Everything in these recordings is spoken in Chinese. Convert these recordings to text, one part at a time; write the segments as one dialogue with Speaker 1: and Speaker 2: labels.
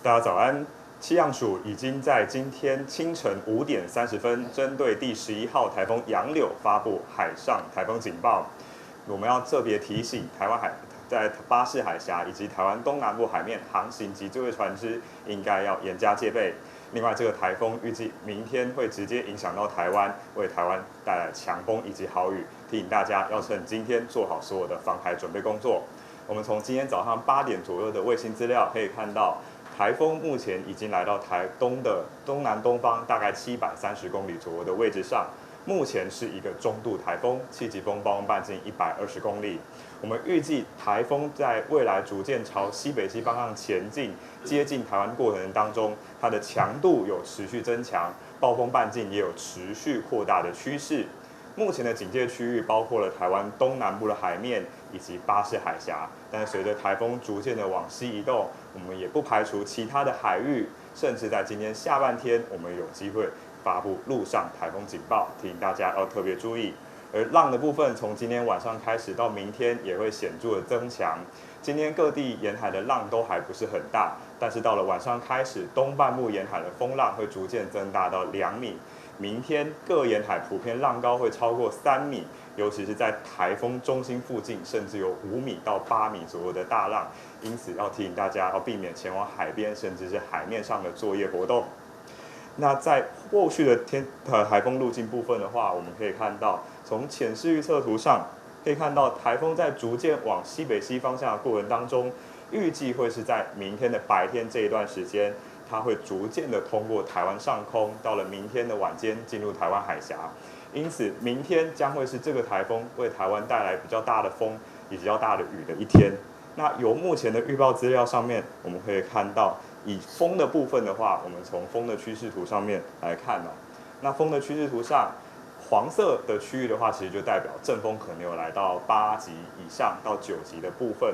Speaker 1: 大家早安。气象署已经在今天清晨5点30分，针对第11号台风杨柳发布海上台风警报。我们要特别提醒台湾在巴士海峡以及台湾东南部海面航行及作业船只，应该要严加戒备。另外，这个台风预计明天会直接影响到台湾，为台湾带来强风以及豪雨，提醒大家要趁今天做好所有的防台准备工作。我们从今天早上8点左右的卫星资料可以看到，台风目前已经来到台东的东南东方大概730公里左右的位置上，目前是一个中度台风，气级风暴风半径120公里。我们预计台风在未来逐渐朝西北西方向前进，接近台湾过程当中，它的强度有持续增强，暴风半径也有持续扩大的趋势。目前的警戒区域包括了台湾东南部的海面以及巴士海峡，但随着台风逐渐的往西移动，我们也不排除其他的海域，甚至在今天下半天，我们有机会发布陆上台风警报，提醒大家要特别注意。而浪的部分，从今天晚上开始到明天也会显著的增强。今天各地沿海的浪都还不是很大，但是到了晚上开始，东半部沿海的风浪会逐渐增大到2米。明天各沿海普遍浪高会超过3米，尤其是在台风中心附近，甚至有5米到8米左右的大浪。因此要提醒大家要避免前往海边，甚至是海面上的作业活动。那在后续的台风路径部分的话，我们可以看到，从浅势预测图上可以看到，台风在逐渐往西北西方向的过程当中，预计会是在明天的白天这一段时间，它会逐渐的通过台湾上空，到了明天的晚间进入台湾海峡。因此，明天将会是这个台风为台湾带来比较大的风以及比较大的雨的一天。那由目前的预报资料上面，我们可以看到，以风的部分的话，我们从风的趋势图上面来看那风的趋势图上，黄色的区域的话，其实就代表阵风可能有来到8级以上到9级的部分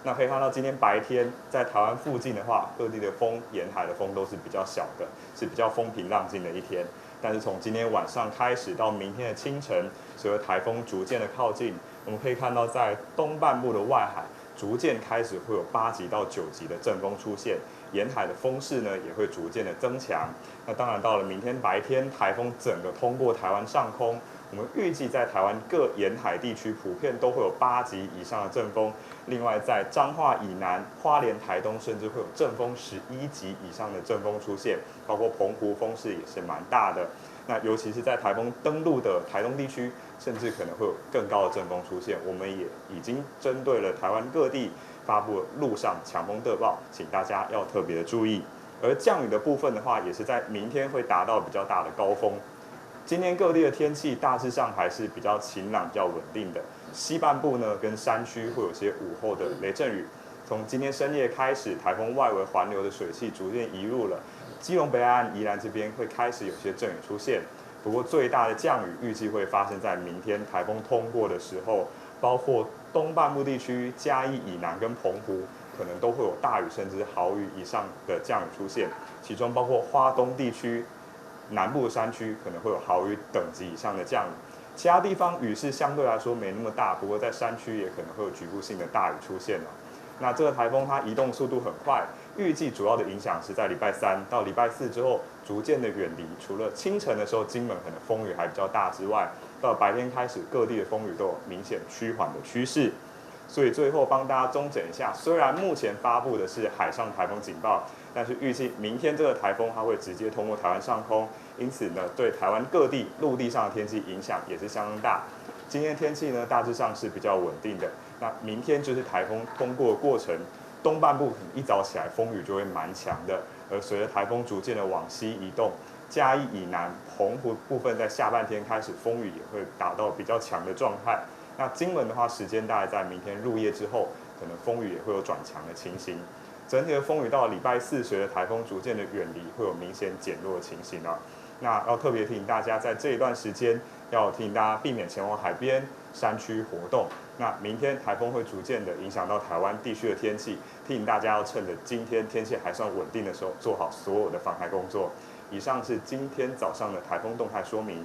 Speaker 1: 那可以看到，今天白天在台湾附近的话，各地的风，沿海的风都是比较小的，是比较风平浪静的一天。但是从今天晚上开始到明天的清晨，随着台风逐渐的靠近，我们可以看到在东半部的外海，逐渐开始会有8级到9级的阵风出现，沿海的风势呢也会逐渐的增强。那当然到了明天白天，台风整个通过台湾上空，我们预计在台湾各沿海地区普遍都会有8级以上的阵风。另外在彰化以南、花莲、台东，甚至会有阵风11级以上的阵风出现，包括澎湖风势也是蛮大的。那尤其是在台风登陆的台东地区，甚至可能会有更高的阵风出现。我们也已经针对了台湾各地发布陆上强风特报，请大家要特别的注意。而降雨的部分的话，也是在明天会达到比较大的高峰。今天各地的天气大致上还是比较晴朗、比较稳定的。西半部呢，跟山区会有些午后的雷阵雨。从今天深夜开始，台风外围环流的水汽逐渐移入了基隆北岸、宜兰这边，会开始有些阵雨出现。不过最大的降雨预计会发生在明天台风通过的时候，包括东半部地区、嘉义以南跟澎湖，可能都会有大雨甚至豪雨以上的降雨出现。其中包括花东地区、南部山区可能会有豪雨等级以上的降雨。其他地方雨势相对来说没那么大，不过在山区也可能会有局部性的大雨出现那这个台风它移动速度很快，预计主要的影响是在礼拜3到礼拜4之后逐渐的远离。除了清晨的时候金门可能风雨还比较大之外，到白天开始各地的风雨都有明显趋缓的趋势。所以最后帮大家综整一下，虽然目前发布的是海上台风警报，但是预计明天这个台风它会直接通过台湾上空，因此呢，对台湾各地陆地上的天气影响也是相当大。今天天气呢大致上是比较稳定的，那明天就是台风通过的过程，东半部一早起来风雨就会蛮强的，而随着台风逐渐的往西移动，嘉义以南、澎湖部分在下半天开始风雨也会达到比较强的状态。那金门的话，时间大概在明天入夜之后，可能风雨也会有转强的情形。整体的风雨到礼拜4，随着台风逐渐的远离，会有明显减弱的情形那要特别提醒大家，在这一段时间，要提醒大家避免前往海边、山区活动。那明天台风会逐渐的影响到台湾地区的天气，提醒大家要趁着今天天气还算稳定的时候，做好所有的防台工作。以上是今天早上的台风动态说明。